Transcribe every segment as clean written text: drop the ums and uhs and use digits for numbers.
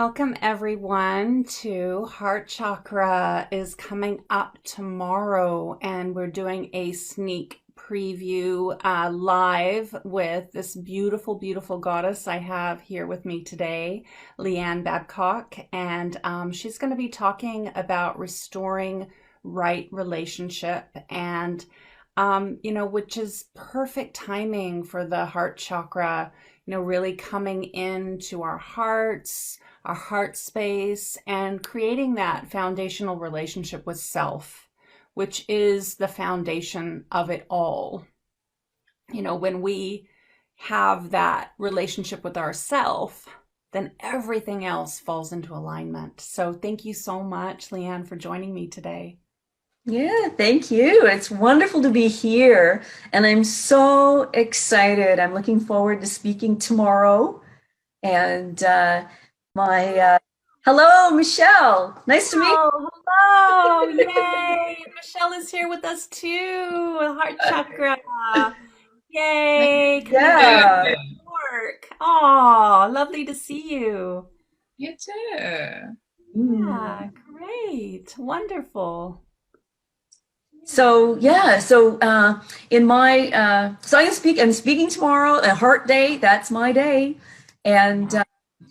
Welcome everyone to Heart Chakra is coming up tomorrow, and we're doing a sneak preview live with this beautiful, beautiful goddess I have here with me today, Leanne Babcock, and she's going to be talking about restoring right relationship and which is perfect timing for the heart chakra, really coming into our heart space, and creating that foundational relationship with self, which is the foundation of it all. When we have that relationship with ourself, then everything else falls into alignment. So thank you so much, Leanne, for joining me today. Yeah, thank you. It's wonderful to be here, and I'm so excited. I'm looking forward to speaking tomorrow. And my hello, Michelle. Nice to meet Oh, hello! Yay! Michelle is here with us too. Heart chakra. Yay! you. Coming in from Yeah. New York. Oh, lovely to see you. You too. Yeah, Mm. great. Wonderful. So yeah, in my I'm speaking tomorrow, a heart day. That's my day, and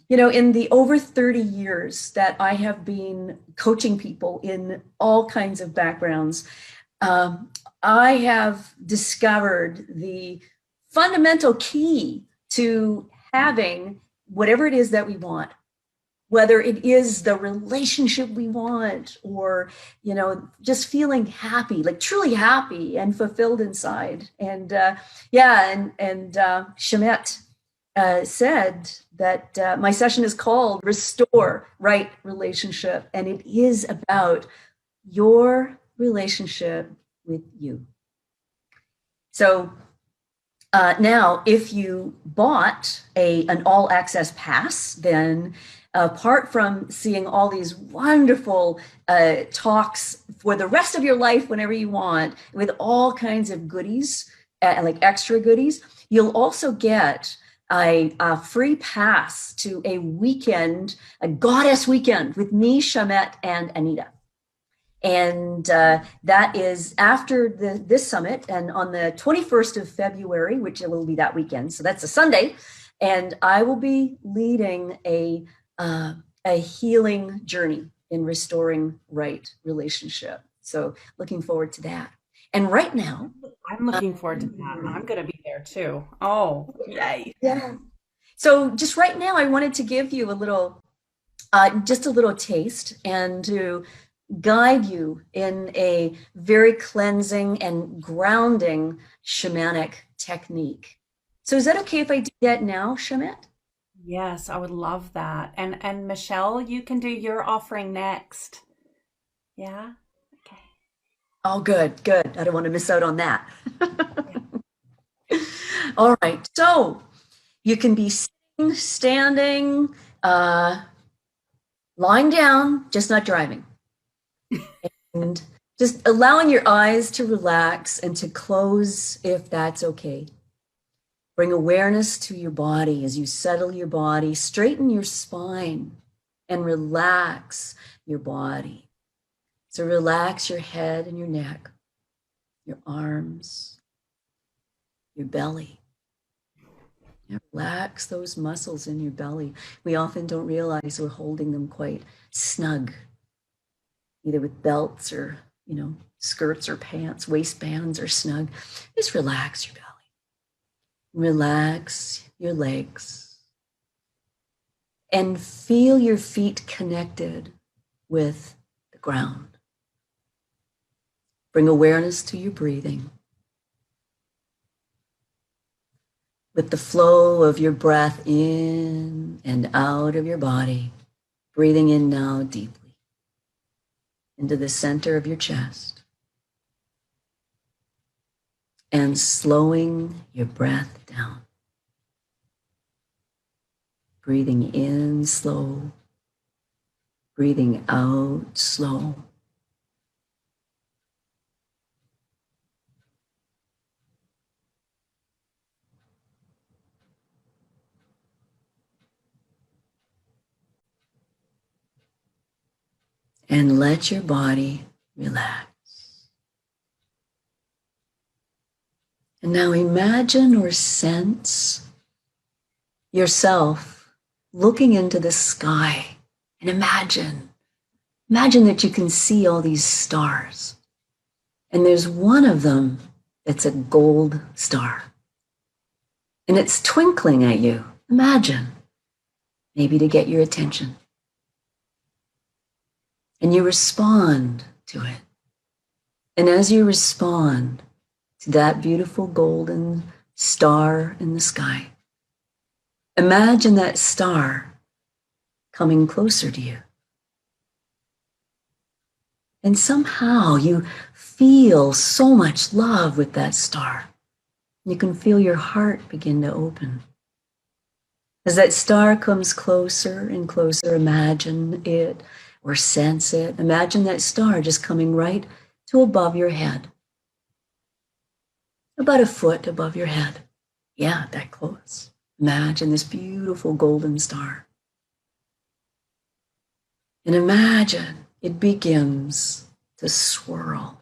in the over 30 years that I have been coaching people in all kinds of backgrounds, um, I have discovered the fundamental key to having whatever it is that we want, whether it is the relationship we want or, just feeling happy, like truly happy and fulfilled inside. And Schamet said that my session is called Restore Right Relationship, and it is about your relationship with you. So now, if you bought an all access pass, then apart from seeing all these wonderful talks for the rest of your life whenever you want, with all kinds of goodies, like extra goodies, you'll also get a free pass to a weekend, a goddess weekend with me, Schamet, and Anita. And that is after this summit, and on the 21st of February, which will be that weekend. So that's a Sunday. And I will be leading a healing journey in restoring right relationship. So looking forward to that. And right now, I'm looking forward to that. I'm going to be there too. Oh, yay. yeah. So just right now, I wanted to give you just a little taste, and to guide you in a very cleansing and grounding shamanic technique. So is that okay if I do that now, Shamet? Yes, I would love that. And Michelle, you can do your offering next. Yeah? Okay. Oh, good, good. I don't want to miss out on that. Yeah. All right. So you can be sitting, standing, uh, lying down, just not driving. And just allowing your eyes to relax and to close if that's okay. Bring awareness to your body as you settle your body, straighten your spine, and relax your body. So relax your head and your neck, your arms, your belly. And relax those muscles in your belly. We often don't realize we're holding them quite snug, either with belts or, skirts or pants, waistbands or snug. Just relax your belly. Relax your legs. And feel your feet connected with the ground. Bring awareness to your breathing. With the flow of your breath in and out of your body, breathing in now deeply into the center of your chest, and slowing your breath down. Breathing in slow, breathing out slow. and let your body relax. And now imagine or sense yourself looking into the sky, and imagine that you can see all these stars. And there's one of them that's a gold star. And it's twinkling at you. Imagine, maybe to get your attention. And you respond to it. And as you respond to that beautiful golden star in the sky, imagine that star coming closer to you. And somehow you feel so much love with that star. You can feel your heart begin to open. As that star comes closer and closer, imagine it or sense it. Imagine that star just coming right to above your head. About a foot above your head. Yeah, that close. Imagine this beautiful golden star. And imagine it begins to swirl.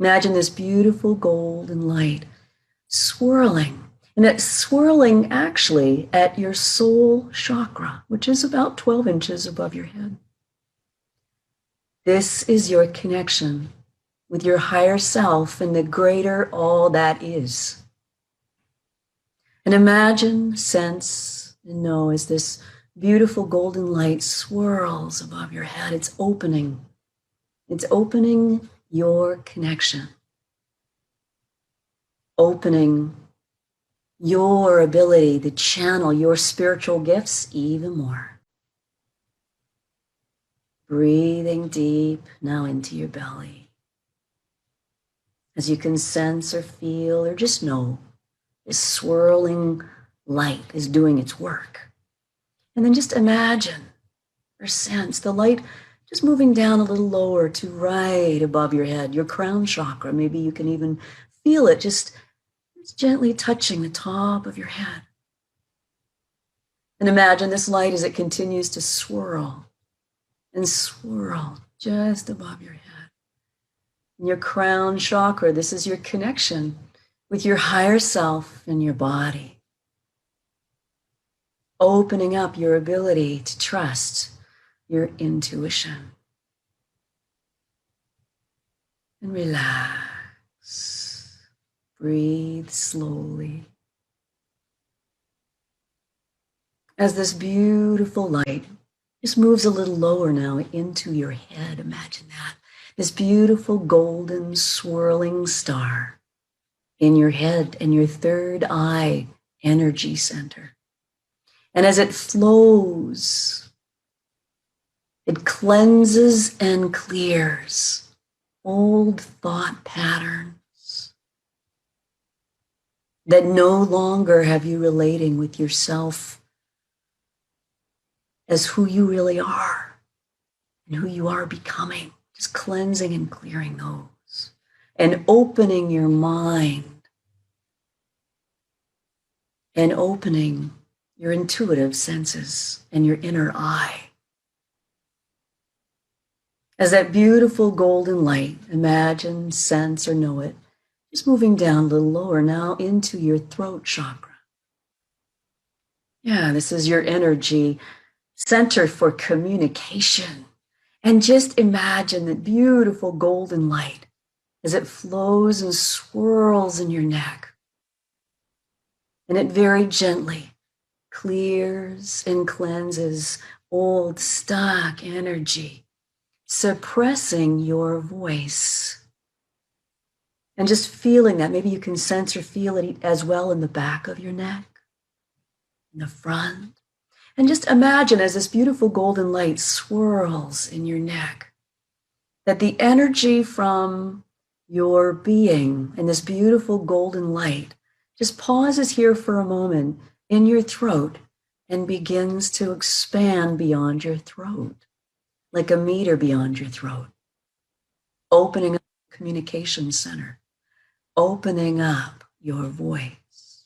Imagine this beautiful golden light swirling. And it's swirling actually at your soul chakra, which is about 12 inches above your head. This is your connection with your higher self and the greater all that is. And imagine, sense, and know as this beautiful golden light swirls above your head, it's opening. It's opening your connection. Opening your ability to channel your spiritual gifts even more. Breathing deep now into your belly. As you can sense or feel or just know, this swirling light is doing its work. And then just imagine or sense the light just moving down a little lower to right above your head, your crown chakra. Maybe you can even feel it just gently touching the top of your head. And imagine this light as it continues to swirl and swirl just above your head. And your crown chakra, this is your connection with your higher self and your body. Opening up your ability to trust your intuition. And relax. Breathe slowly. As this beautiful light just moves a little lower now into your head, imagine that. This beautiful golden swirling star in your head and your third eye energy center. And as it flows, it cleanses and clears old thought patterns that no longer have you relating with yourself as who you really are and who you are becoming. Just cleansing and clearing those and opening your mind and opening your intuitive senses and your inner eye. As that beautiful golden light, imagine, sense, or know it, just moving down a little lower now into your throat chakra. Yeah, this is your energy center for communication. And just imagine that beautiful golden light as it flows and swirls in your neck. And it very gently clears and cleanses old stuck energy, suppressing your voice. And just feeling that, maybe you can sense or feel it as well in the back of your neck, in the front. And just imagine as this beautiful golden light swirls in your neck, that the energy from your being and this beautiful golden light just pauses here for a moment in your throat and begins to expand beyond your throat, like a meter beyond your throat, opening up the communication center, opening up your voice.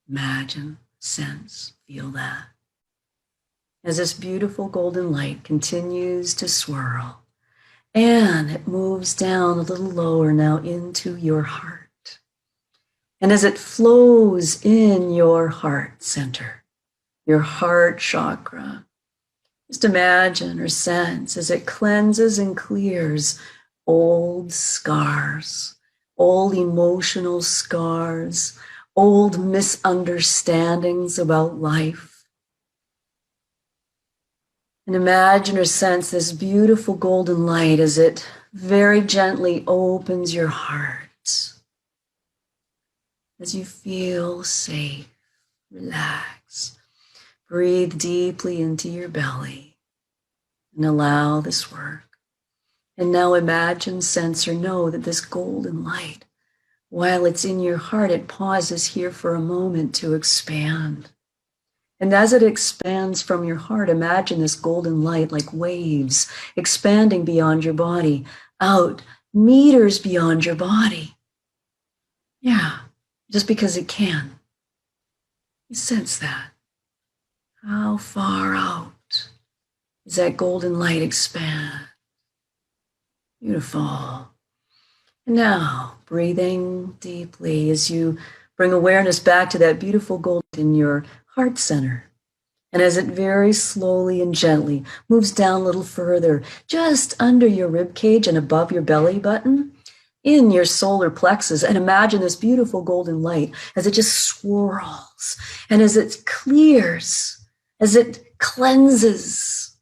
Imagine, sense, feel that. as this beautiful golden light continues to swirl. And it moves down a little lower now into your heart. And as it flows in your heart center, your heart chakra, just imagine or sense as it cleanses and clears old scars, old emotional scars, old misunderstandings about life. And imagine or sense this beautiful golden light as it very gently opens your heart. As you feel safe, relax, breathe deeply into your belly and allow this work. And now imagine, sense, or know that this golden light, while it's in your heart, it pauses here for a moment to expand. And as it expands from your heart, imagine this golden light like waves expanding beyond your body, out meters beyond your body. Yeah, just because it can. You sense that. How far out does that golden light expand? Beautiful. And now, breathing deeply as you bring awareness back to that beautiful gold in your heart center. And as it very slowly and gently moves down a little further, just under your rib cage and above your belly button, in your solar plexus, and imagine this beautiful golden light as it just swirls and as it clears, as it cleanses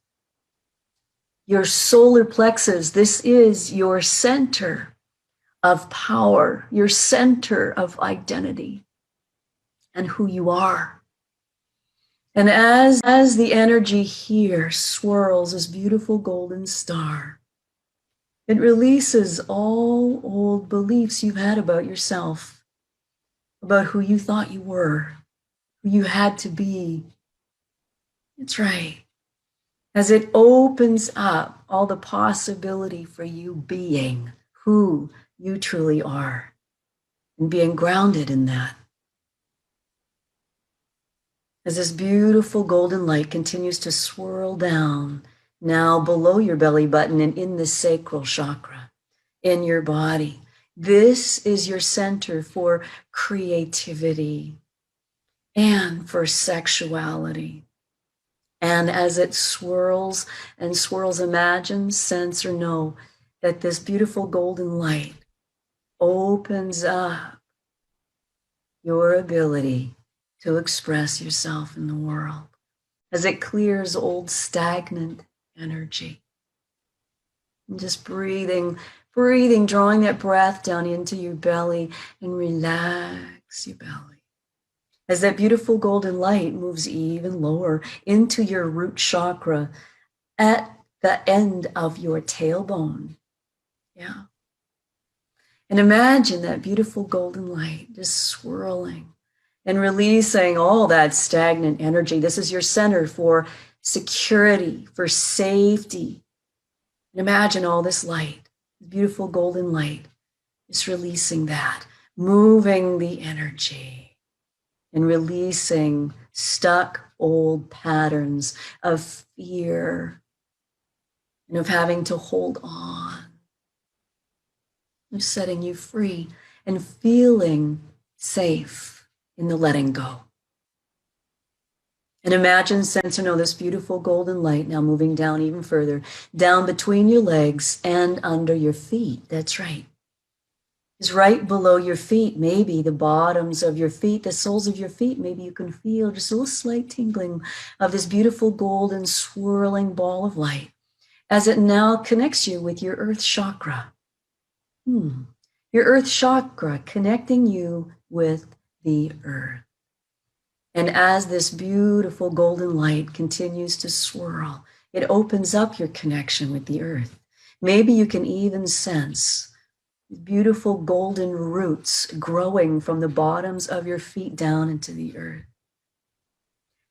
your solar plexus. This is your center of power, your center of identity and who you are. And as the energy here swirls this beautiful golden star, it releases all old beliefs you've had about yourself, about who you thought you were, who you had to be. That's right. As it opens up all the possibility for you being who you truly are and being grounded in that. As this beautiful golden light continues to swirl down now below your belly button and in the sacral chakra in your body. This is your center for creativity and for sexuality. And as it swirls and swirls, imagine, sense, or know that this beautiful golden light opens up your ability to express yourself in the world as it clears old stagnant energy. And just breathing, drawing that breath down into your belly and relax your belly. As that beautiful golden light moves even lower into your root chakra at the end of your tailbone. Yeah. And imagine that beautiful golden light just swirling and releasing all that stagnant energy. This is your center for security, for safety. And imagine all this light, beautiful golden light, just releasing that, moving the energy and releasing stuck old patterns of fear and of having to hold on. I'm setting you free and feeling safe in the letting go. And imagine, sense, or know this beautiful golden light now moving down even further, down between your legs and under your feet. That's right. It's right below your feet, maybe the bottoms of your feet, the soles of your feet. Maybe you can feel just a little slight tingling of this beautiful golden swirling ball of light as it now connects you with your earth chakra. Your earth chakra connecting you with the earth. And as this beautiful golden light continues to swirl, it opens up your connection with the earth. Maybe you can even sense beautiful golden roots growing from the bottoms of your feet down into the earth.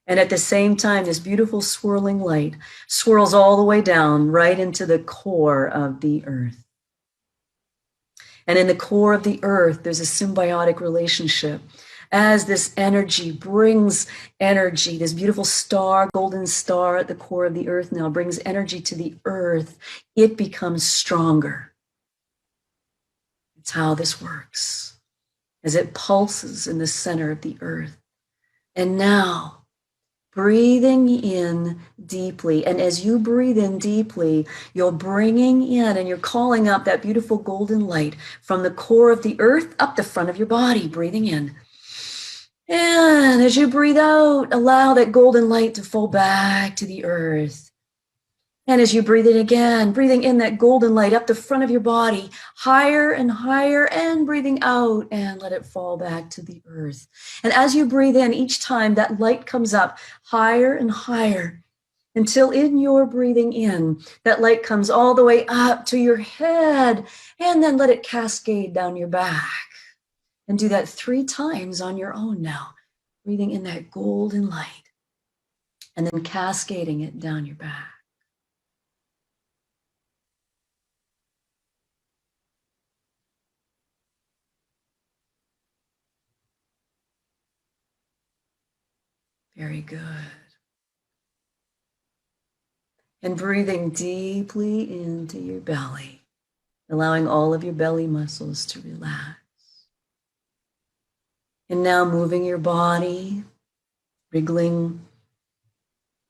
And at the same time, this beautiful swirling light swirls all the way down right into the core of the earth. And in the core of the earth, there's a symbiotic relationship as this energy brings energy, this beautiful star, golden star at the core of the earth now brings energy to the earth, it becomes stronger. It's how this works, as it pulses in the center of the earth. And now, breathing in deeply. And as you breathe in deeply, you're bringing in and you're calling up that beautiful golden light from the core of the earth up the front of your body, breathing in. And as you breathe out, allow that golden light to fall back to the earth. And as you breathe in again, breathing in that golden light up the front of your body, higher and higher, and breathing out and let it fall back to the earth. And as you breathe in, each time that light comes up higher and higher, until in your breathing in, that light comes all the way up to your head, and then let it cascade down your back. And do that 3 times on your own now, breathing in that golden light, and then cascading it down your back. Very good. And breathing deeply into your belly, allowing all of your belly muscles to relax. And now moving your body, wriggling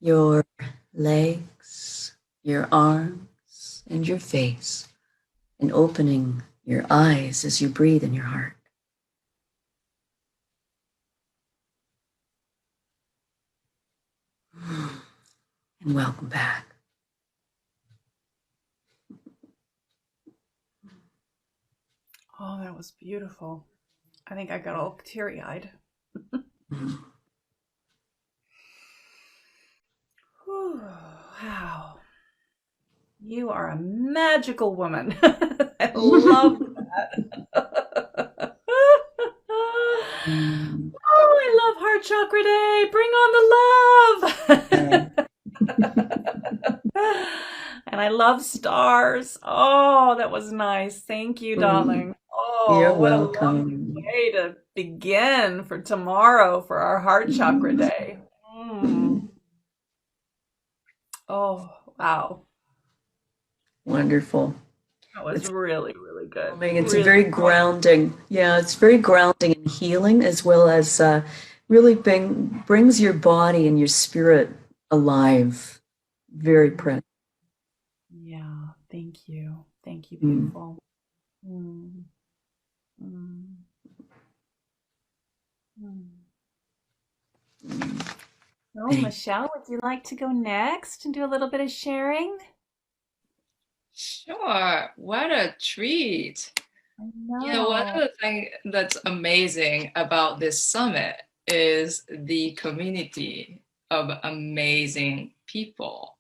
your legs, your arms, and your face, and opening your eyes as you breathe in your heart. And welcome back. Oh, that was beautiful. I think I got all teary-eyed. Wow. You are a magical woman. I love that. Oh, I love Heart Chakra Day. Bring on the love. And I love stars. Oh, that was nice. Thank you, darling. Oh, You're what welcome. a lovely way to begin for tomorrow for our Heart Chakra Day. Oh, wow. Wonderful. That was really, really good. It's really very grounding. Yeah, it's very grounding and healing, as well as really brings your body and your spirit alive. Very present. Yeah, thank you. Thank you, beautiful. Mm. Mm. Mm. Oh, Michelle, would you like to go next and do a little bit of sharing? Sure. What a treat. I know. You know, one of the things that's amazing about this summit is the community of amazing people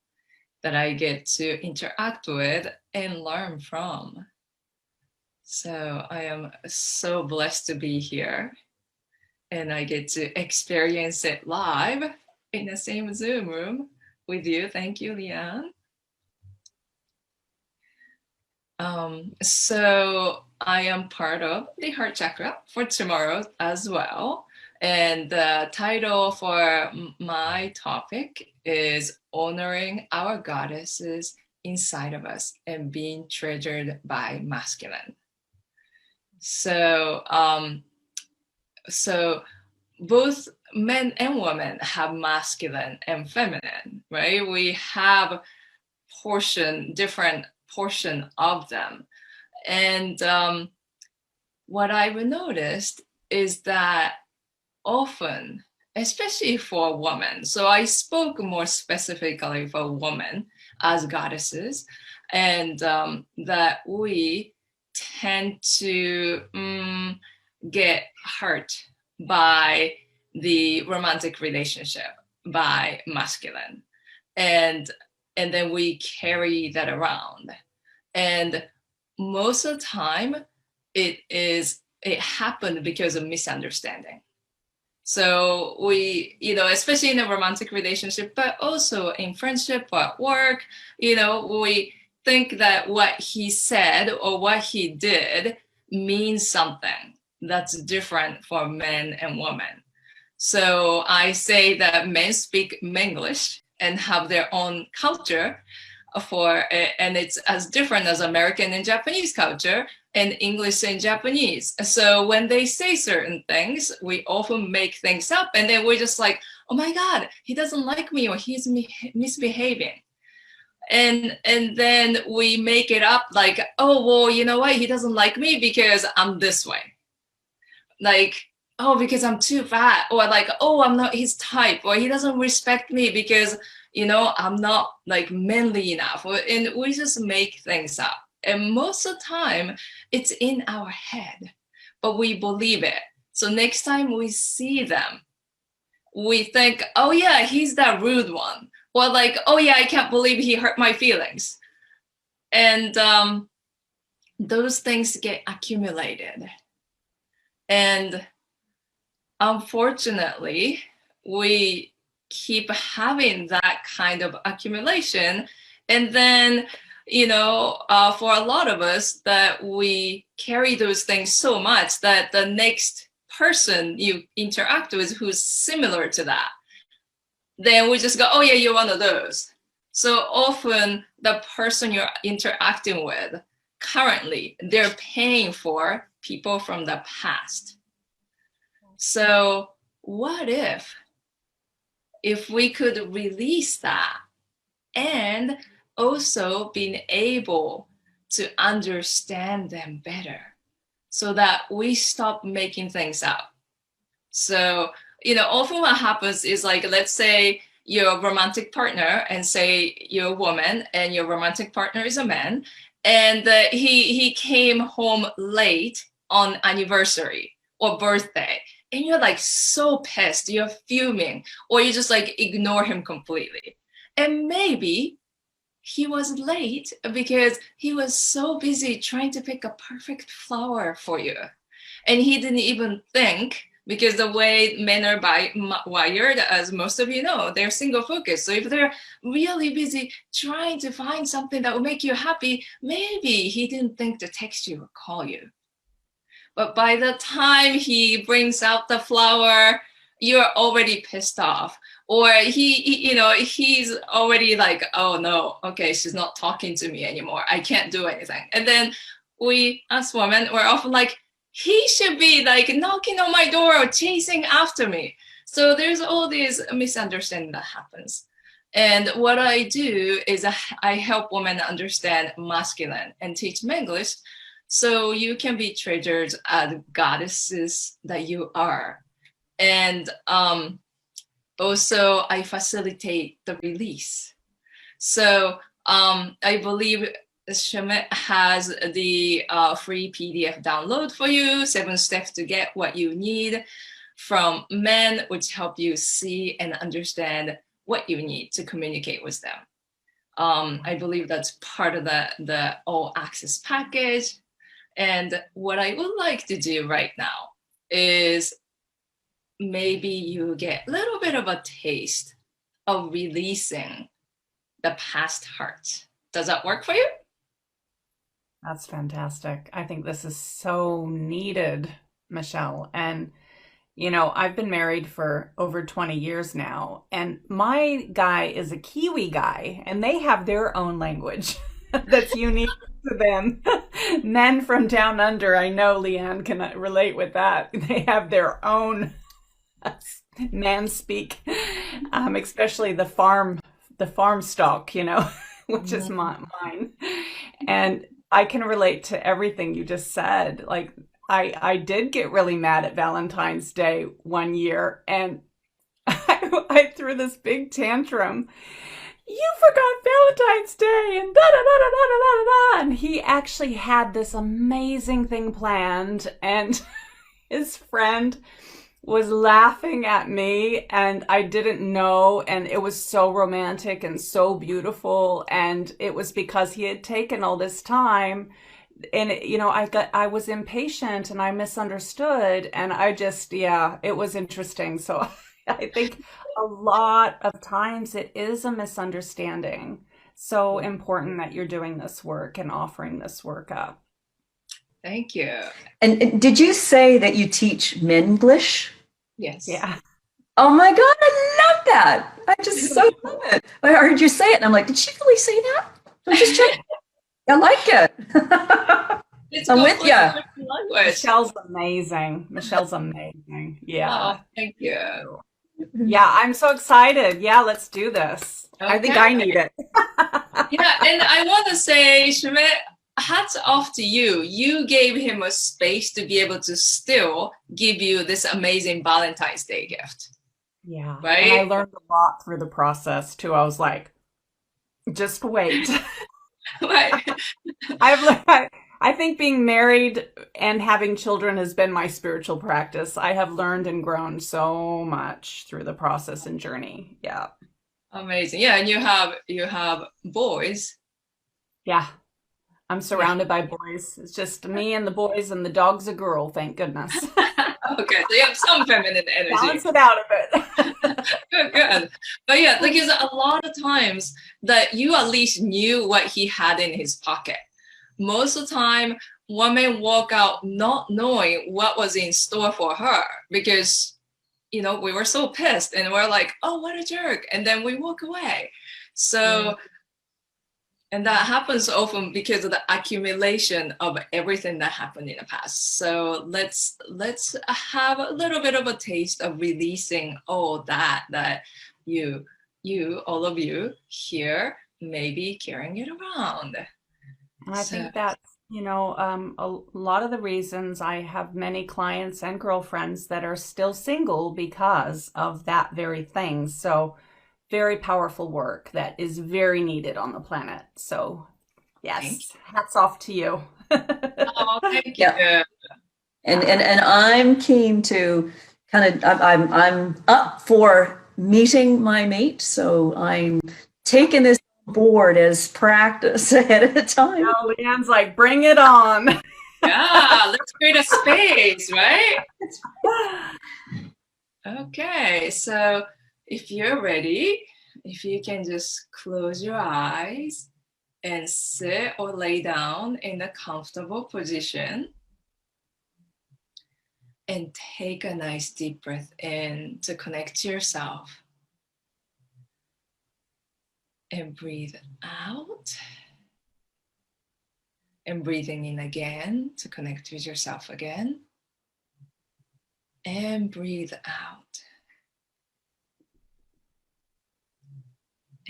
that I get to interact with and learn from. So I am so blessed to be here, and I get to experience it live in the same Zoom room with you. Thank you, Leanne. So I am part of the Heart Chakra for tomorrow as well. And the title for my topic is Honoring Our Goddesses Inside of Us and Being Treasured by Masculine. So, so both men and women have masculine and feminine, right? We have different portion of them. And what I've noticed is that often, especially for women, so I spoke more specifically for women as goddesses, and that we tend to get hurt by the romantic relationship by masculine, and then we carry that around. And most of the time it happened because of misunderstanding. So we, especially in a romantic relationship, but also in friendship or at work, we think that what he said or what he did means something. that's different for men and women. So I say that men speak English and have their own culture and it's as different as American and Japanese culture and English and Japanese. So when they say certain things, we often make things up, and then we're just like, oh my God, he doesn't like me, or he's misbehaving. And then we make it up like, oh, well, you know what? He doesn't like me because I'm this way. Like, oh, because I'm too fat, or like, oh, I'm not his type, or he doesn't respect me because, you know, I'm not like manly enough. And we just make things up. And most of the time it's in our head, but we believe it. So next time we see them, we think, oh yeah, he's that rude one. Or like, oh yeah, I can't believe he hurt my feelings. And those things get accumulated. And unfortunately, we keep having that kind of accumulation. And then, you know, for a lot of us, that we carry those things so much that the next person you interact with who's similar to that, then we just go, oh yeah, you're one of those. So often the person you're interacting with currently, they're paying for people from the past. So what if we could release that, and also being able to understand them better, so that we stop making things up. So, you know, often what happens is, like, let's say you're a romantic partner, and say you're a woman and your romantic partner is a man, and he came home late on anniversary or birthday, and you're like so pissed, you're fuming, or you just like ignore him completely. And maybe he was late because he was so busy trying to pick a perfect flower for you. And he didn't even think, because the way men are wired, as most of you know, they're single focused. So if they're really busy trying to find something that will make you happy, maybe he didn't think to text you or call you. But by the time he brings out the flower, you're already pissed off. Or he's already like, oh no, okay, she's not talking to me anymore, I can't do anything. And then we, as women, we're often like, he should be like knocking on my door or chasing after me. So there's all these misunderstanding that happens. And what I do is I help women understand masculine and teach them English, so you can be treasured as goddesses that you are. And also I facilitate the release. So I believe Schamet has the free PDF download for you, 7 steps to get what you need from men, which help you see and understand what you need to communicate with them. I believe that's part of the all access package. And what I would like to do right now is maybe you get a little bit of a taste of releasing the past hurt. Does that work for you? That's fantastic. I think this is so needed, Michelle. And, you know, I've been married for over 20 years now, and my guy is a Kiwi guy, and they have their own language that's unique to them. Men from down under, I know Leanne can relate with that. They have their own man speak, especially the farm stock, you know, which is mine. And I can relate to everything you just said. Like, I did get really mad at Valentine's Day one year, and I threw this big tantrum. You forgot Valentine's Day, and da da da da da da da da. And he actually had this amazing thing planned, and his friend was laughing at me, and I didn't know, and it was so romantic and so beautiful, and it was because he had taken all this time. And I was impatient and I misunderstood, and it was interesting. So I think a lot of times it is a misunderstanding. So important that you're doing this work and offering this work up. Thank you. And did you say that you teach Menglish? Yes. Yeah. Oh my God, I love that. I just so love it. I heard you say it and I'm like, did she really say that? I'm just checking. I like it. It's I'm with completely you. different language. Michelle's amazing. Michelle's amazing. Yeah. Oh, thank you. Yeah, I'm so excited. Yeah, let's do this. I think I Okay. need it. Yeah, and I want to say, Schamet, hats off to you. You gave him a space to be able to still give you this amazing Valentine's Day gift, Yeah. And I right? learned a lot through the process too. I was like, just wait. Right. I've learned, I think being married and having children has been my spiritual practice. I have learned and grown so much through the process and journey. Yeah. Amazing. Yeah, and you have boys. Yeah. I'm Yeah. surrounded by boys. It's just me and the boys, and the dog's a girl, thank goodness. Okay, so you have some feminine energy. Balance it out a bit. Good, good. But yeah, because a lot of times that you at least knew what he had in his pocket. Most of the time, women walk out not knowing what was in store for her because, we were so pissed and we're like, oh, what a jerk. And then we walk away. So, and that happens often because of the accumulation of everything that happened in the past. So let's have a little bit of a taste of releasing all that you, all of you here may be carrying it around. And I think that's, a lot of the reasons I have many clients and girlfriends that are still single because of that very thing. So, very powerful work that is very needed on the planet. So, yes, hats off to you. Oh, thank you. Yeah. And I'm keen to I'm up for meeting my mate, so I'm taking this on board as practice ahead of time. Now Leanne's like, bring it on. Yeah, let's create a space, right? Okay, so if you're ready, if you can just close your eyes and sit or lay down in a comfortable position and take a nice deep breath in to connect to yourself. And breathe out. And breathing in again to connect with yourself again. And breathe out.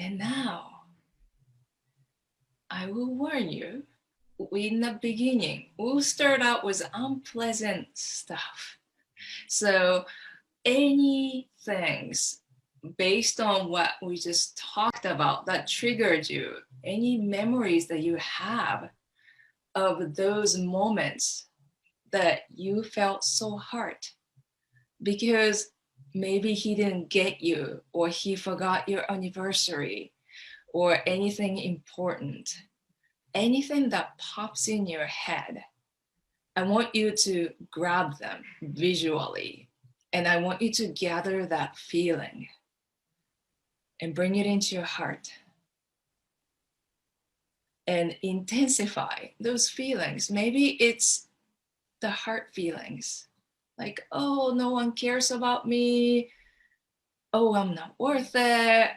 And now, I will warn you, in the beginning, we'll start out with unpleasant stuff. So any things based on what we just talked about that triggered you, any memories that you have of those moments that you felt so hurt because maybe he didn't get you or he forgot your anniversary or anything important, anything that pops in your head, I want you to grab them visually and I want you to gather that feeling and bring it into your heart and intensify those feelings. Maybe it's the heart feelings like, oh, no one cares about me. Oh, I'm not worth it.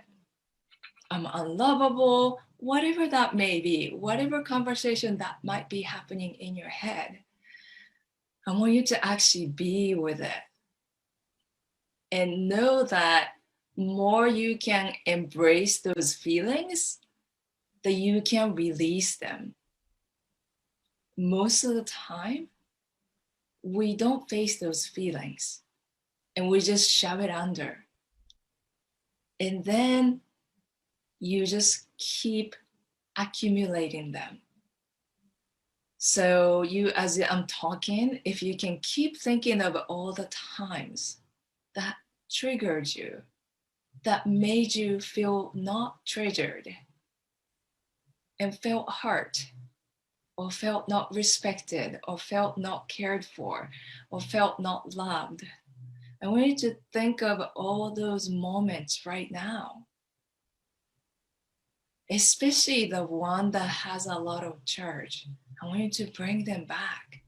I'm unlovable. Whatever that may be, whatever conversation that might be happening in your head, I want you to actually be with it and know that more you can embrace those feelings, that you can release them. Most of the time, we don't face those feelings and we just shove it under. And then you just keep accumulating them. So you, as I'm talking, if you can keep thinking of all the times that triggered you, that made you feel not treasured and felt hurt or felt not respected or felt not cared for or felt not loved. I want you to think of all those moments right now, especially the one that has a lot of charge. I want you to bring them back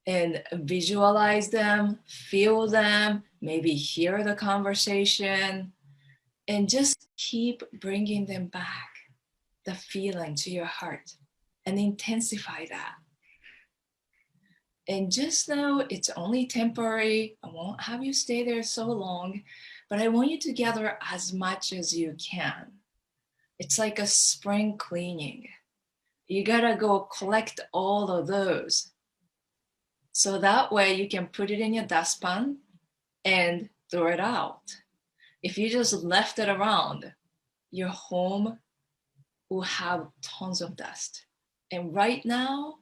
and visualize them, feel them, maybe hear the conversation, and just keep bringing them back, the feeling to your heart, and intensify that. And just know it's only temporary. I won't have you stay there so long, but I want you to gather as much as you can. It's like a spring cleaning. You gotta go collect all of those. So that way you can put it in your dustpan and throw it out. If you just left it around, your home will have tons of dust. And right now,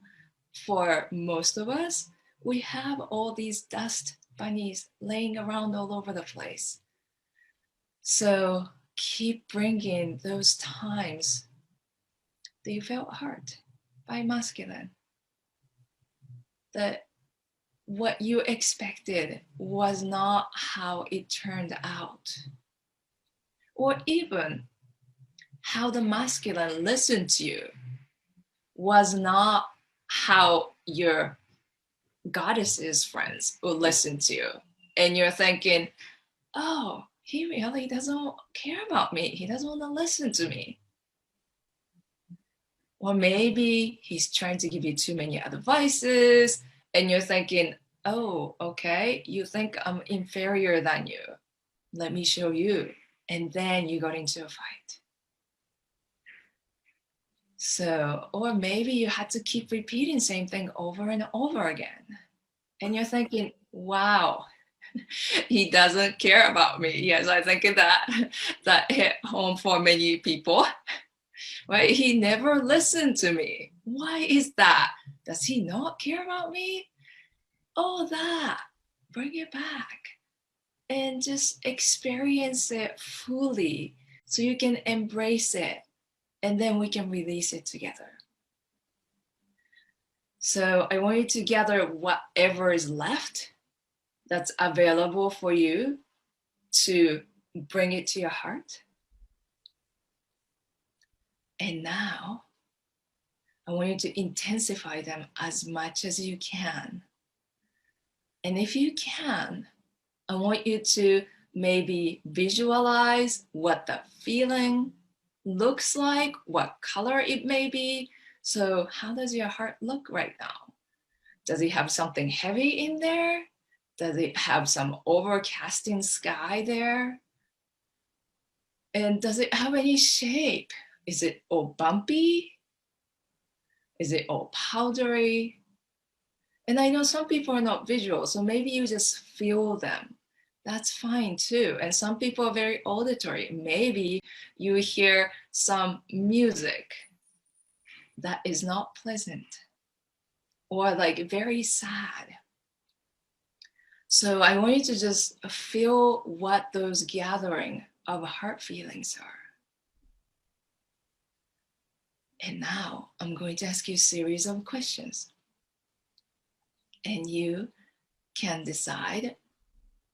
for most of us, we have all these dust bunnies laying around all over the place. So keep bringing those times that you felt hurt by masculine, that what you expected was not how it turned out, or even how the masculine listened to you was not how your goddesses friends will listen to you. And you're thinking, oh, he really doesn't care about me. He doesn't want to listen to me. Or maybe he's trying to give you too many advices and you're thinking, oh, okay, you think I'm inferior than you. Let me show you. And then you got into a fight. So, or maybe you had to keep repeating the same thing over and over again. And you're thinking, wow, he doesn't care about me. Yes, I think that hit home for many people. Right? He never listened to me. Why is that? Does he not care about me? Oh, that. Bring it back and just experience it fully so you can embrace it. And then we can release it together. So I want you to gather whatever is left that's available for you to bring it to your heart. And now I want you to intensify them as much as you can. And if you can, I want you to maybe visualize what the feeling looks like, what color it may be. So how does your heart look right now? Does it have something heavy in there? Does it have some overcasting sky there? And does it have any shape? Is it all bumpy? Is it all powdery? And I know some people are not visual, so maybe you just feel them. That's fine too. And some people are very auditory. Maybe you hear some music that is not pleasant or like very sad. So I want you to just feel what those gathering of heart feelings are. And now I'm going to ask you a series of questions. And you can decide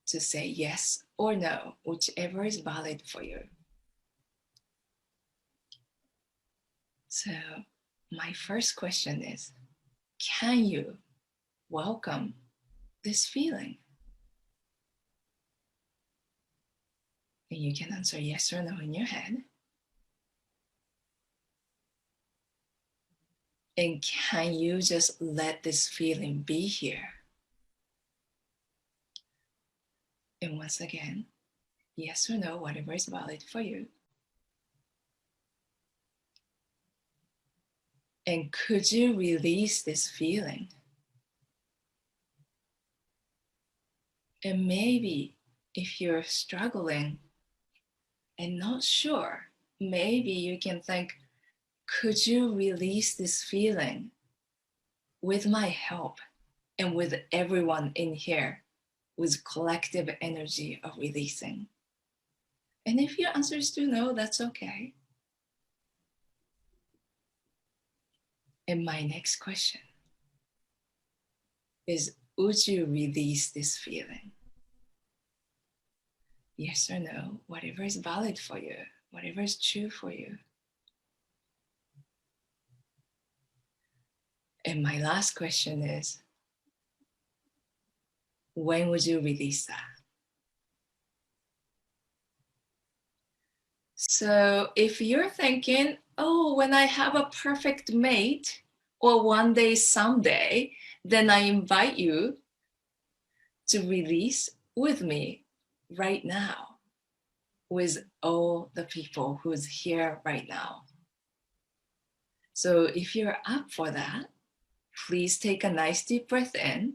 to say yes or no, whichever is valid for you. So my first question is, can you welcome this feeling? And you can answer yes or no in your head. And can you just let this feeling be here? And once again, yes or no, whatever is valid for you. And could you release this feeling? And maybe if you're struggling and not sure, maybe you can think, could you release this feeling with my help and with everyone in here, with collective energy of releasing? And if your answer is to no, that's okay. And my next question is, would you release this feeling? Yes or no, whatever is valid for you, whatever is true for you. And my last question is, when would you release that? So if you're thinking, oh, when I have a perfect mate, or one day, someday, then I invite you to release with me right now, with all the people who's here right now. So if you're up for that, please take a nice deep breath in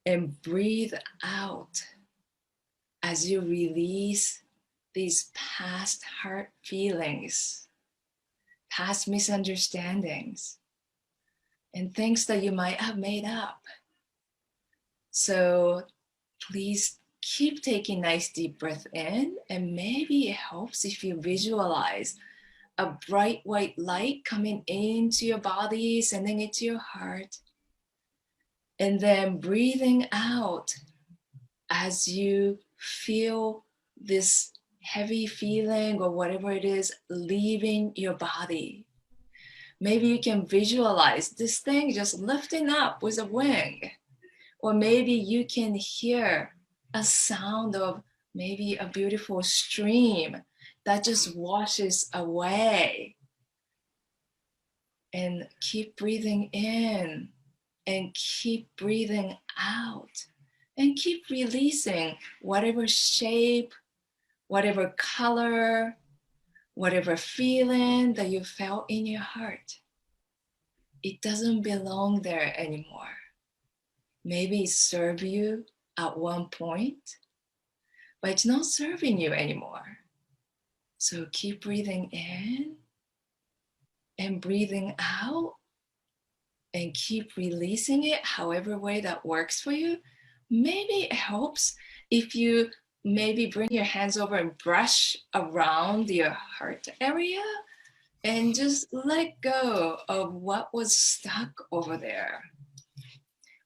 and breathe out as you release these past hurt feelings, past misunderstandings, and things that you might have made up. So please keep taking nice deep breath in, and maybe it helps if you visualize a bright white light coming into your body, sending it to your heart, and then breathing out as you feel this heavy feeling or whatever it is leaving your body. Maybe you can visualize this thing just lifting up with a wing, or maybe you can hear a sound of maybe a beautiful stream that just washes away. And keep breathing in and keep breathing out, and keep releasing whatever shape, whatever color, whatever feeling that you felt in your heart. It doesn't belong there anymore. Maybe it served you at one point, but it's not serving you anymore. So keep breathing in and breathing out, and keep releasing it however way that works for you. Maybe it helps if you maybe bring your hands over and brush around your heart area and just let go of what was stuck over there.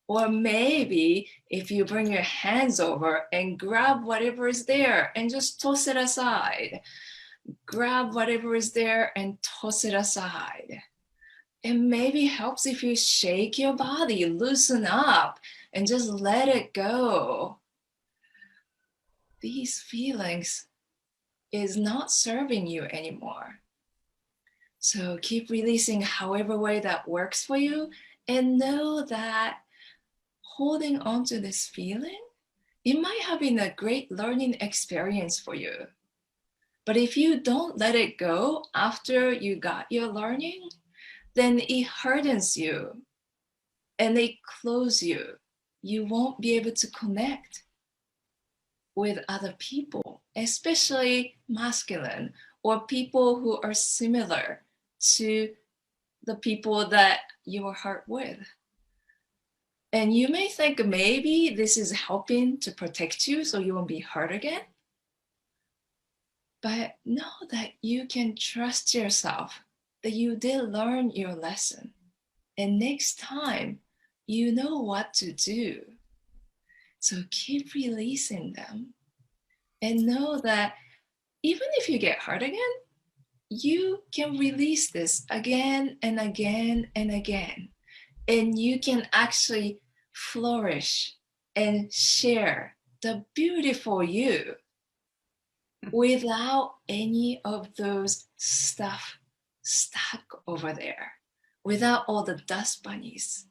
Or maybe if you bring your hands over and grab whatever is there and just toss it aside. Grab whatever is there and toss it aside. It maybe helps if you shake your body, loosen up, and just let it go. These feelings is not serving you anymore. So keep releasing however way that works for you, and know that holding on to this feeling, it might have been a great learning experience for you. But if you don't let it go after you got your learning, then it hardens you and it closes you. You won't be able to connect with other people, especially masculine or people who are similar to the people that you were hurt with. And you may think maybe this is helping to protect you so you won't be hurt again. But know that you can trust yourself, that you did learn your lesson. And next time, you know what to do. So keep releasing them. And know that even if you get hurt again, you can release this again and again and again. And you can actually flourish and share the beautiful you without any of those stuff stuck over there, without all the dust bunnies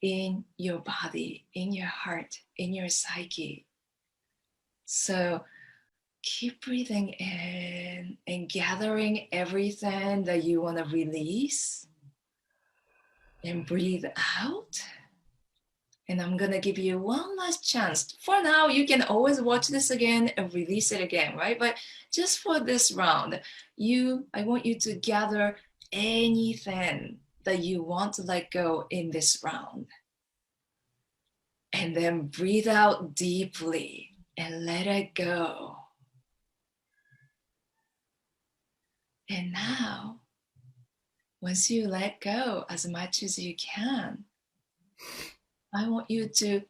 in your body, in your heart, in your psyche. So keep breathing in and gathering everything that you want to release, and breathe out. And I'm going to give you one last chance. For now, you can always watch this again and release it again, right? But just for this round, I want you to gather anything that you want to let go in this round. And then breathe out deeply and let it go. And now, once you let go as much as you can, I want you to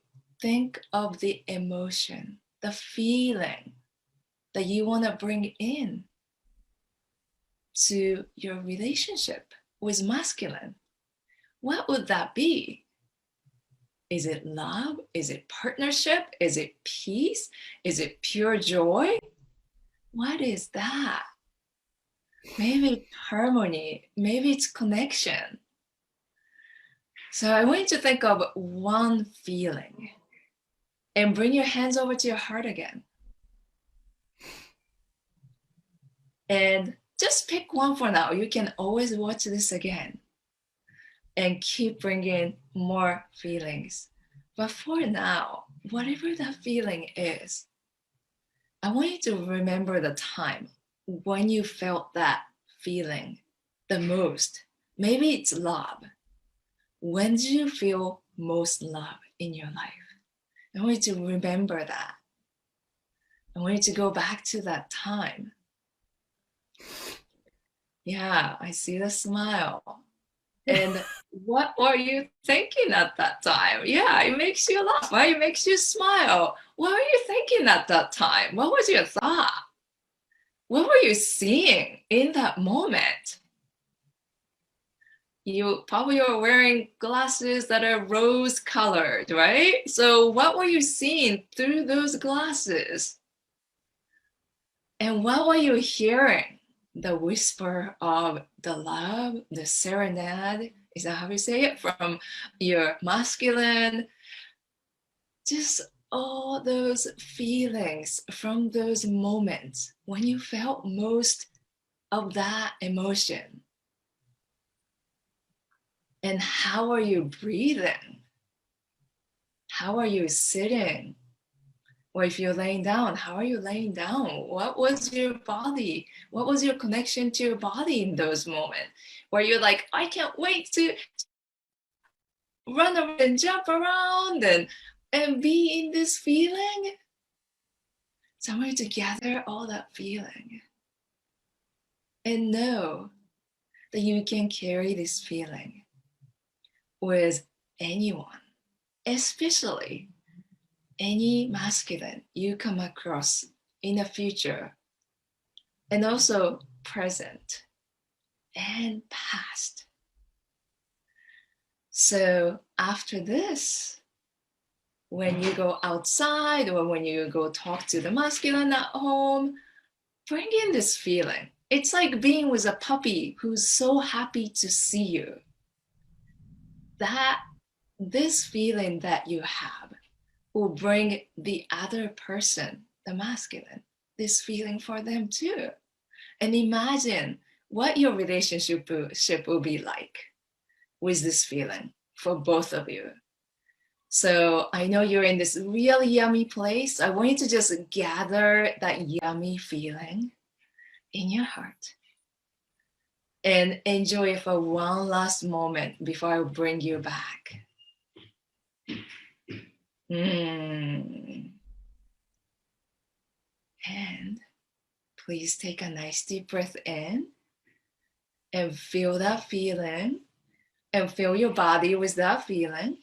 think of the emotion, the feeling that you want to bring in to your relationship with masculine, what would that be? Is it love? Is it partnership? Is it peace? Is it pure joy? What is that? Maybe it's harmony. Maybe it's connection. So I want you to think of one feeling and bring your hands over to your heart again. And just pick one for now. You can always watch this again and keep bringing more feelings. But for now, whatever that feeling is, I want you to remember the time when you felt that feeling the most. Maybe it's love. When did you feel most love in your life? I want you to remember that. I want you to go back to that time. Yeah, I see the smile. And what were you thinking at that time? Yeah, it makes you laugh, right? It makes you smile. What were you thinking at that time? What was your thought? What were you seeing in that moment? You probably are wearing glasses that are rose colored, right? So what were you seeing through those glasses? And what were you hearing? The whisper of the love, the serenade, is that how you say it? From your masculine, just all those feelings from those moments when you felt most of that emotion. And how are you breathing? How are you sitting? Or if you're laying down, how are you laying down? What was your body? What was your connection to your body in those moments? Where you're like, I can't wait to run around and jump around and be in this feeling? So I want you to gather all that feeling and know that you can carry this feeling with anyone, especially any masculine you come across in the future, and also present and past. So after this, when you go outside or when you go talk to the masculine at home, bring in this feeling. It's like being with a puppy who's so happy to see you. That this feeling that you have will bring the other person, the masculine, this feeling for them too. And imagine what your relationship will be like with this feeling for both of you. So I know you're in this really yummy place. I want you to just gather that yummy feeling in your heart and enjoy it for one last moment before I bring you back. And please take a nice deep breath in and feel that feeling and fill your body with that feeling.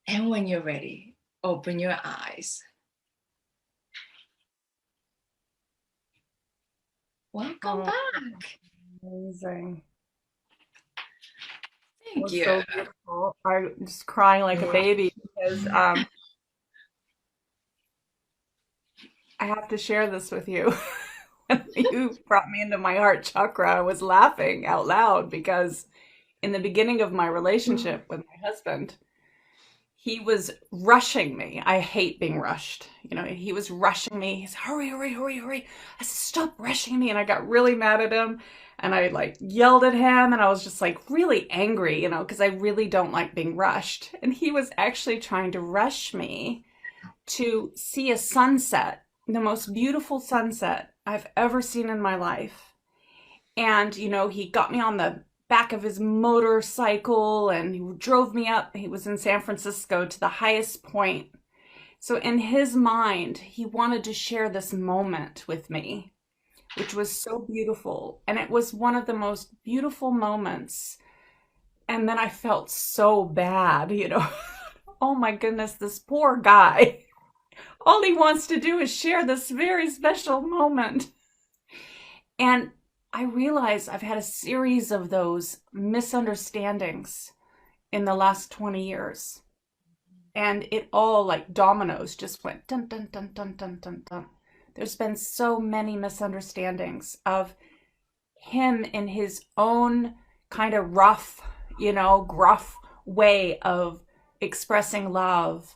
And when you're ready, open your eyes. Welcome back. Amazing. Thank you. So beautiful. I'm just crying like a baby because I have to share this with you. When you brought me into my heart chakra, I was laughing out loud because in the beginning of my relationship with my husband, he was rushing me. I hate being rushed. You know, he was rushing me. He's hurry, hurry, hurry, hurry. I said, stop rushing me. And I got really mad at him. And I like yelled at him. And I was just like really angry, you know, because I really don't like being rushed. And he was actually trying to rush me to see a sunset, the most beautiful sunset I've ever seen in my life. And, you know, he got me on the back of his motorcycle and he drove me up. He was in San Francisco to the highest point. So in his mind, he wanted to share this moment with me, which was so beautiful. And it was one of the most beautiful moments. And then I felt so bad, you know. Oh my goodness, this poor guy. All he wants to do is share this very special moment. And I realize I've had a series of those misunderstandings in the last 20 years. And it all like dominoes just went dun dun dun dun dun dun dun. There's been so many misunderstandings of him in his own kind of rough, gruff way of expressing love,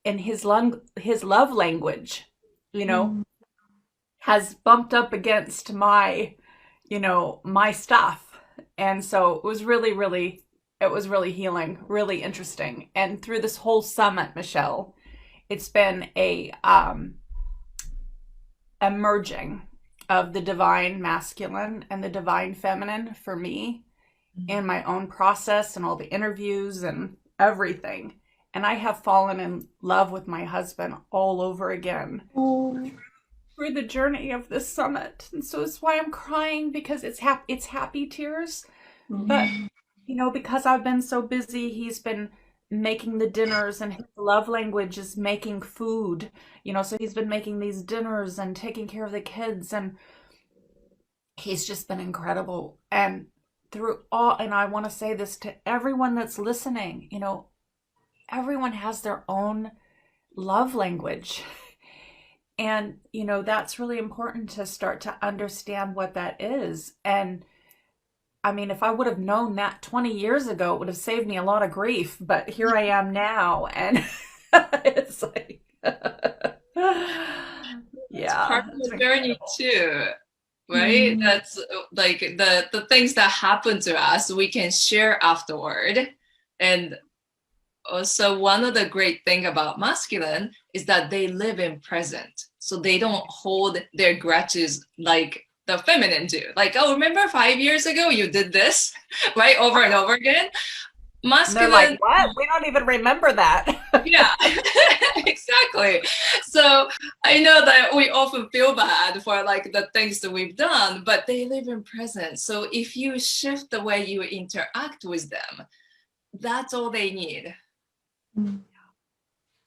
and his love language, has bumped up against my, my stuff. And so it was really healing, really interesting. And through this whole summit, Michelle, it's been a merging of the divine masculine and the divine feminine for me in my own process and all the interviews and everything. And I have fallen in love with my husband all over again through the journey of this summit. And so it's why I'm crying, because it's happy tears. But, because I've been so busy, he's been making the dinners, and his love language is making food, so he's been making these dinners and taking care of the kids, and he's just been incredible. And and I want to say this to everyone that's listening, everyone has their own love language. And, that's really important to start to understand what that is. And I mean, if I would have known that 20 years ago, it would have saved me a lot of grief. But here I am now, and it's like, It's part of the journey too, right? That's like the things that happen to us, we can share afterward. And also, one of the great thing about masculine is that they live in present. So they don't hold their grudges like the feminine do. Like, oh, remember 5 years ago you did this, right? Over and over again. Masculine. They're like, what? We don't even remember that. Yeah, exactly. So I know that we often feel bad for like the things that we've done, but they live in present. So if you shift the way you interact with them, that's all they need.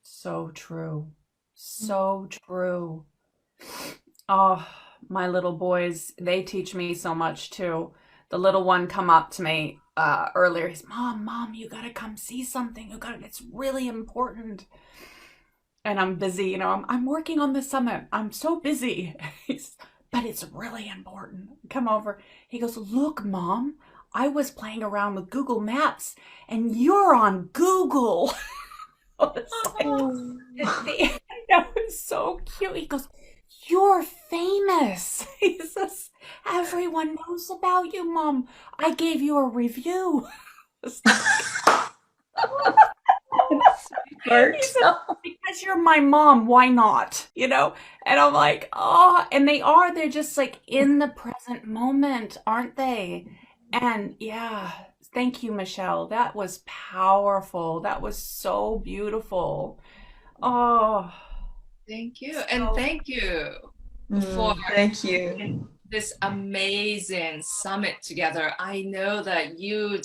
So true. So true. Oh, my little boys, they teach me so much too. The little one come up to me earlier. He's, Mom, you gotta come see something. It's really important. And I'm busy, I'm working on the summit. I'm so busy. But it's really important. Come over. He goes, look, Mom, I was playing around with Google Maps and you're on Google. It's so cute. He goes, you're famous. He says, everyone knows about you, Mom. I gave you a review. He said, because you're my mom, why not? And I'm like, oh, and they're just like in the present moment, aren't they? And yeah, thank you, Michelle. That was powerful. That was so beautiful. Oh, thank you. And thank you for this amazing summit together. I know that you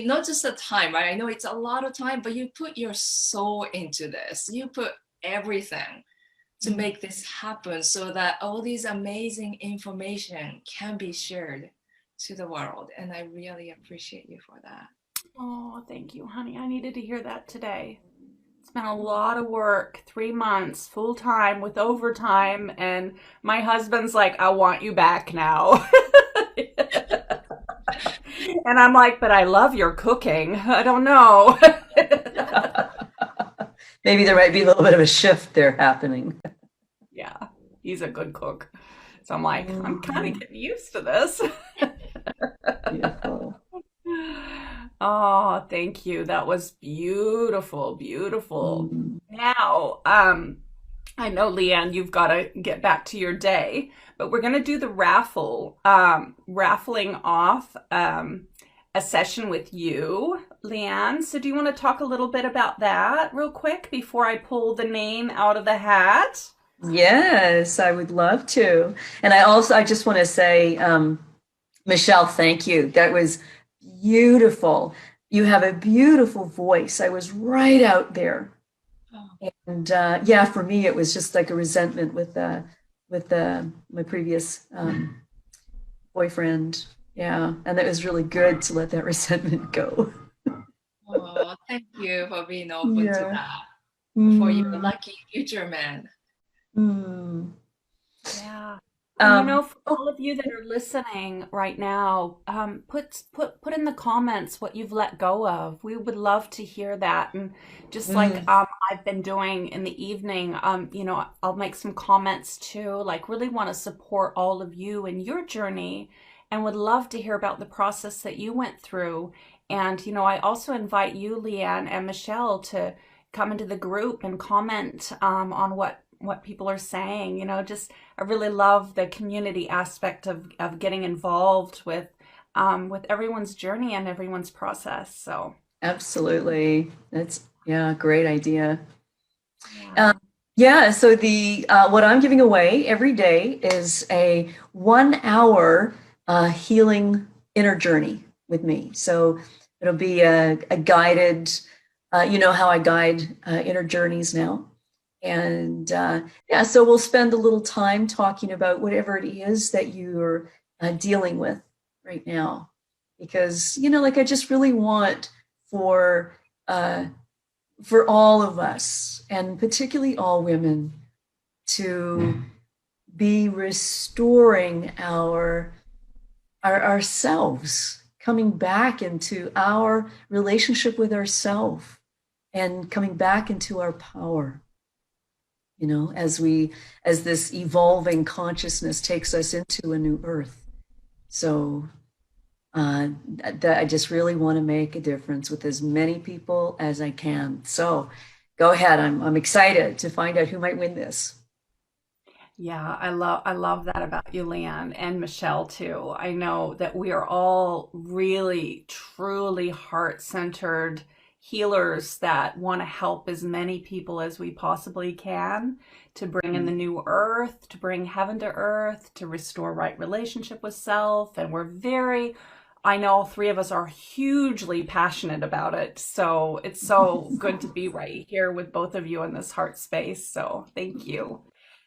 not just the time, right? I know it's a lot of time, but you put your soul into this. You put everything to make this happen so that all these amazing information can be shared to the world. And I really appreciate you for that. Oh, thank you, honey. I needed to hear that today. It's been a lot of work, 3 months, full time with overtime. And my husband's like, I want you back now. And I'm like, but I love your cooking. I don't know. Maybe there might be a little bit of a shift there happening. Yeah, he's a good cook. So I'm like, I'm kind of getting used to this. Beautiful. Oh, thank you. That was beautiful, beautiful. Now, I know, Leanne, you've got to get back to your day, but we're going to do the raffling off a session with you, Leanne. So do you want to talk a little bit about that real quick before I pull the name out of the hat? Yes, I would love to. And I just want to say, Michelle, thank you. That was beautiful. You have a beautiful voice. I was right out there. And for me, it was just like a resentment with my previous boyfriend. Yeah. And it was really good to let that resentment go. Oh, thank you for being open to Yeah. that. For your Mm, lucky future man. mm. Yeah. And for Oh, all of you that are listening right now, put in the comments what you've let go of. We would love to hear that. And just like mm. I've been doing in the evening, I'll make some comments too. Like really want to support all of you in your journey, and would love to hear about the process that you went through. And I also invite you, Leanne and Michelle, to come into the group and comment on what people are saying. Just I really love the community aspect of getting involved with everyone's journey and everyone's process. So Absolutely. That's, yeah, great idea. yeah. Yeah, so the what I'm giving away every day is a 1 hour healing inner journey with me. So it'll be a guided, you know how I guide inner journeys now. And yeah, so we'll spend a little time talking about whatever it is that you're dealing with right now. Because, like I just really want for uh, for all of us, and particularly all women, to be restoring ourselves, coming back into our relationship with ourself, and coming back into our power. As this evolving consciousness takes us into a new earth. So I just really want to make a difference with as many people as I can. So go ahead. I'm excited to find out who might win this. Yeah, I love that about you, Leanne, and Michelle too. I know that we are all really, truly heart-centered healers that want to help as many people as we possibly can to bring in the new earth, to bring heaven to earth, to restore right relationship with self. And I know all three of us are hugely passionate about it. So it's so good to be right here with both of you in this heart space. So thank you.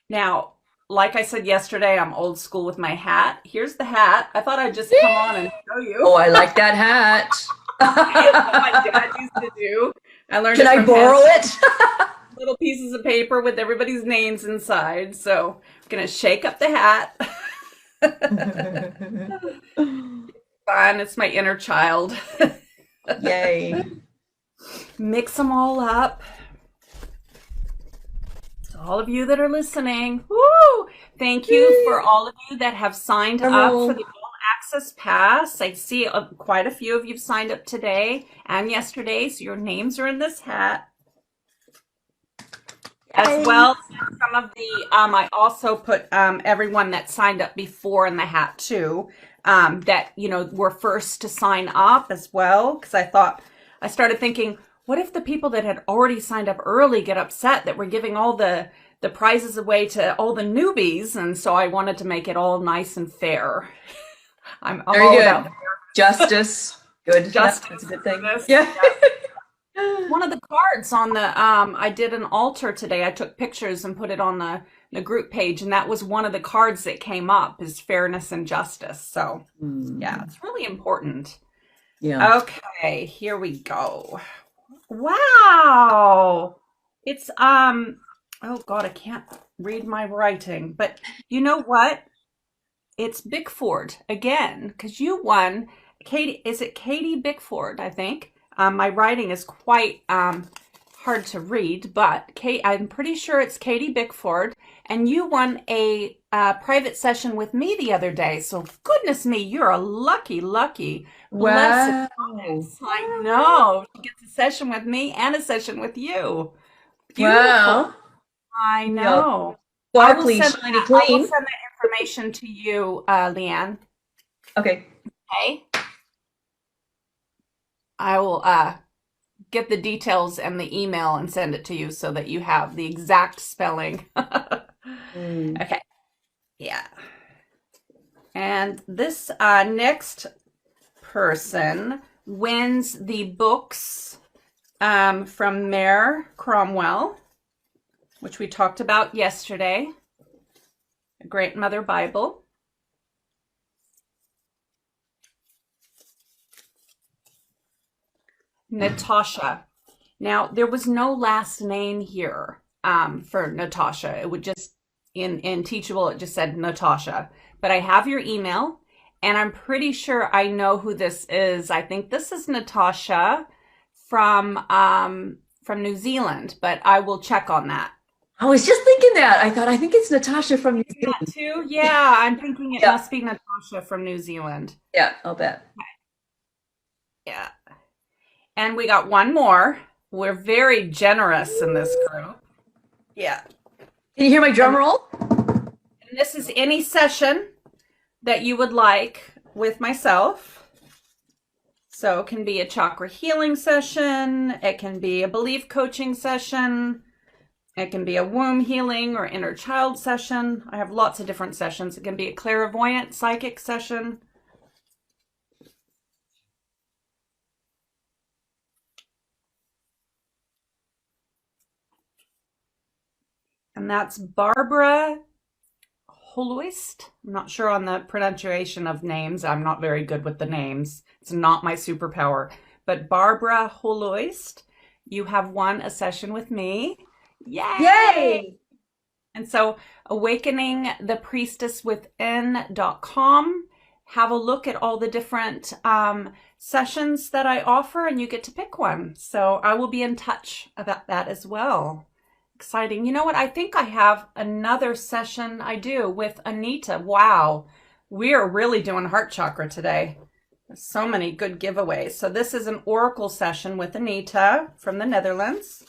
Now, like I said yesterday, I'm old school with my hat. Here's the hat. I thought I'd just come on and show Oh, you I like that hat. what my dad used to do. I learned Can it I from him. borrow it? Little pieces of paper with everybody's names inside. So I'm gonna shake up the hat. Fun. It's my inner child. Yay. Mix them all up. To all of you that are listening, woo! Thank you for all of you that have signed up for the All Access Pass. I see quite a few of you signed up today and yesterday, so your names are in this hat. As well as some of the, I also put everyone that signed up before in the hat too, that, were first to sign up as well. Because I started thinking, what if the people that had already signed up early get upset that we're giving all the prizes away to all the newbies? And so I wanted to make it all nice and fair. I'm Very all good. about Justice. Good. justice. That's a good thing. For this. Yeah. One of the cards on the I did an altar today. I took pictures and put it on the group page, and that was one of the cards that came up is fairness and justice. So yeah, it's really important. Yeah. Okay, here we go. Wow. It's oh God, I can't read my writing, but you know what? It's Bickford again, because you won. Katie, is it Katie Bickford, I think? My writing is quite hard to read, but I'm pretty sure it's Katie Bickford, and you won a private session with me the other day. So goodness me, you're a lucky, lucky, blessed goddess. I know. She gets a session with me and a session with you. Beautiful. Wow. I know. Sparkly, shiny, I will clean. send that information to you, Leanne. Okay. Okay. I will get the details and the email and send it to you so that you have the exact spelling. Okay. Yeah. And this next person wins the books from Mayor Cromwell, which we talked about yesterday. A Great Mother Bible. Natasha. Now, there was no last name here for Natasha. It would just, in Teachable, it just said Natasha. But I have your email, and I'm pretty sure I know who this is. I think this is Natasha from New Zealand, but I will check on that. I was just thinking that. I think it's Natasha from New Zealand. That too? Yeah, I'm thinking it must be Natasha from New Zealand. Yeah, I'll bet. Yeah. And we got one more. We're very generous in this group. Yeah. Can you hear my drum roll? And this is any session that you would like with myself. So it can be a chakra healing session. It can be a belief coaching session. It can be a womb healing or inner child session. I have lots of different sessions. It can be a clairvoyant psychic session. And that's Barbara Holoist. I'm not sure on the pronunciation of names. I'm not very good with the names. It's not my superpower. But Barbara Holoist, you have won a session with me. Yay! Yay! And so awakeningthepriestesswithin.com. Have a look at all the different sessions that I offer, and you get to pick one. So I will be in touch about that as well. Exciting. You know what? I think I have another session I do with Anita. Wow. We are really doing heart chakra today. There's so many good giveaways. So this is an oracle session with Anita from the Netherlands.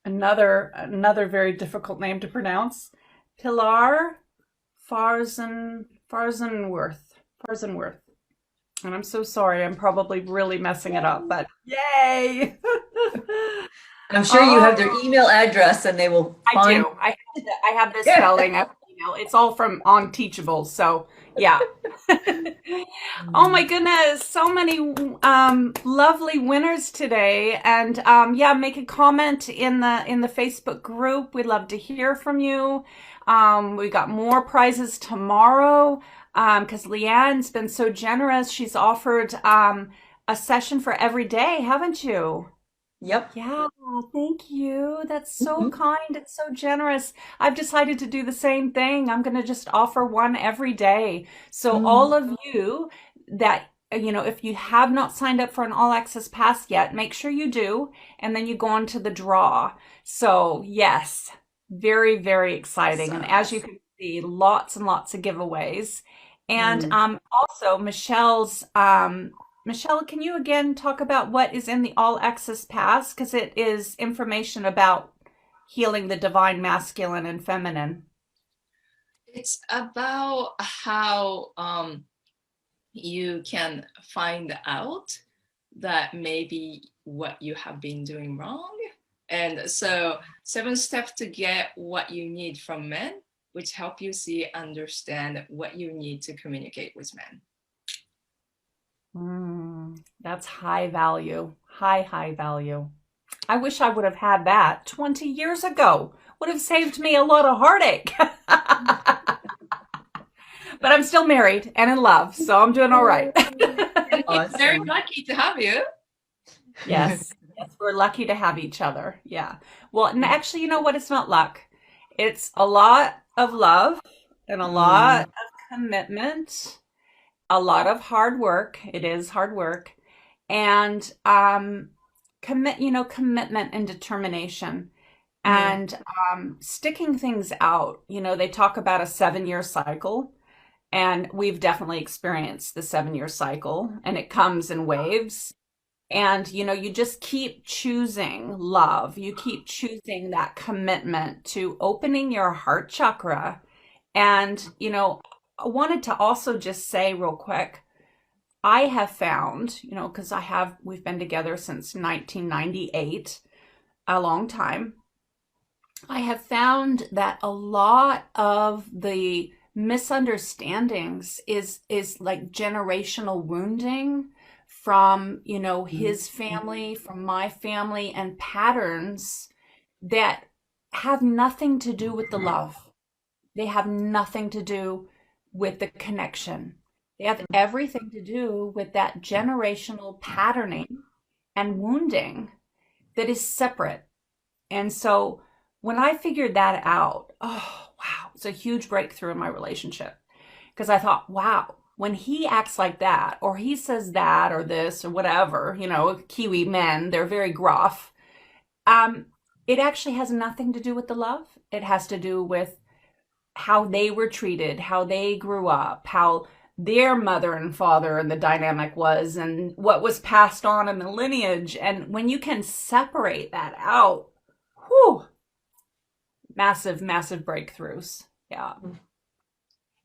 Another very difficult name to pronounce. Pilar Farzenworth. And I'm so sorry. I'm probably really messing it up, but yay! I'm sure you have their email address, and they will find. I do. I have this spelling. It's all from on Teachable. So yeah. Oh my goodness, so many lovely winners today. And make a comment in the Facebook group. We'd love to hear from you. We got more prizes tomorrow because Leanne's been so generous. She's offered a session for every day, haven't you? Yep. Yeah, thank you. That's so kind. It's so generous. I've decided to do the same thing. I'm going to just offer one every day. So all of you that, if you have not signed up for an all access pass yet, make sure you do. And then you go on to the draw. So yes, very, very exciting. And as you can see, lots and lots of giveaways. And also Michelle, can you again talk about what is in the All Access Pass? Because it is information about healing the divine masculine and feminine. It's about how you can find out that maybe what you have been doing wrong. And so 7 steps to get what you need from men, which help you understand what you need to communicate with men. That's high value, high value. I wish I would have had that 20 years ago. Would have saved me a lot of heartache. But I'm still married and in love, so I'm doing all right. Awesome. Very lucky to have you. Yes, we're lucky to have each other. Yeah. Well, and actually, you know what? It's not luck. It's a lot of love and a lot of commitment. A lot of hard work. It is hard work. And commitment and determination and sticking things out. They talk about a 7-year cycle, and we've definitely experienced the 7-year cycle, and it comes in waves. And, you just keep choosing love. You keep choosing that commitment to opening your heart chakra. And, I wanted to also just say real quick, I have found, because we've been together since 1998, a long time. I have found that a lot of the misunderstandings is like generational wounding from, his family, from my family, and patterns that have nothing to do with the love. They have nothing to do with the connection. They have everything to do with that generational patterning and wounding that is separate. And so when I figured that out, oh, wow, it's a huge breakthrough in my relationship. Because I thought, wow, when he acts like that, or he says that, or this, or whatever, Kiwi men, they're very gruff. It actually has nothing to do with the love. It has to do with how they were treated, how they grew up, how their mother and father and the dynamic was, and what was passed on in the lineage. And when you can separate that out, whew, massive, massive breakthroughs. Yeah.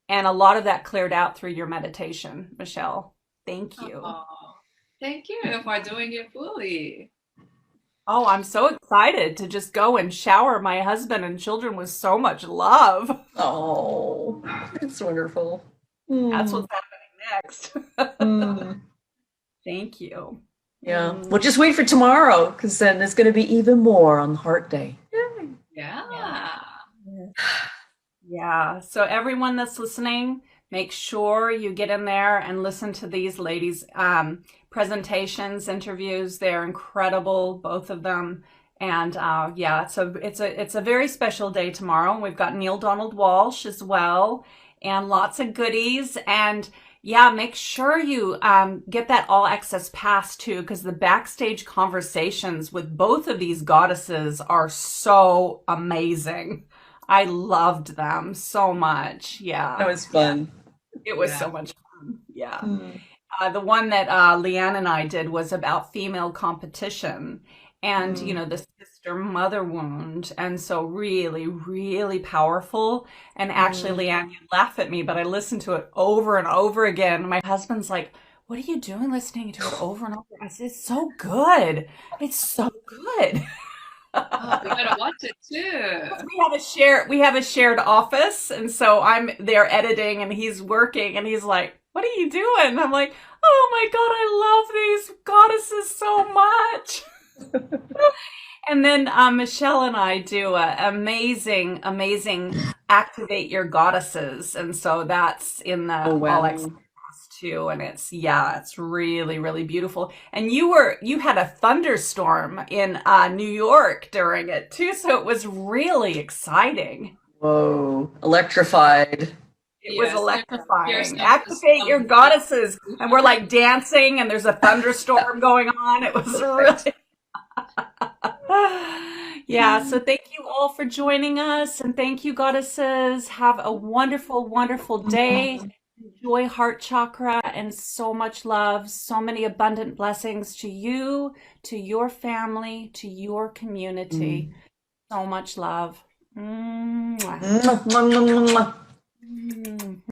And a lot of that cleared out through your meditation, Michelle. Thank you. Oh, thank you for doing it fully. Oh, I'm so excited to just go and shower my husband and children with so much love. Oh, it's wonderful. That's what's happening next. Thank you. Yeah. Well, just wait for tomorrow, because then there's going to be even more on Heart Day. Yeah. So everyone that's listening, make sure you get in there and listen to these ladies' presentations, interviews. They're incredible, both of them. And so it's a very special day tomorrow. We've got Neale Donald Walsch as well, and lots of goodies. And yeah, make sure you get that all access pass too, because the backstage conversations with both of these goddesses are so amazing. I loved them so much. Yeah. That was fun. It was so much fun. Yeah. The one that Leanne and I did was about female competition and, the sister mother wound. And so really, really powerful. And actually, Leanne, you laugh at me, but I listened to it over and over again. My husband's like, what are you doing listening to it over and over? I said, it's so good. It's so good. Oh, we gotta watch it too. We have a shared office, and so I'm there editing and he's working and he's like, what are you doing? I'm like, oh my God, I love these goddesses so much. And then Michelle and I do amazing Activate Your Goddesses, and so that's in the All Access too, and it's really, really beautiful. And you had a thunderstorm in New York during it too, so it was really exciting. Whoa, electrified. It was electrifying. Activate your goddesses, and we're like dancing, and there's a thunderstorm going on. It was really yeah. So thank you all for joining us, and thank you, goddesses. Have a wonderful, wonderful day. Enjoy heart chakra and so much love, so many abundant blessings to you, to your family, to your community. So much love. Mwah.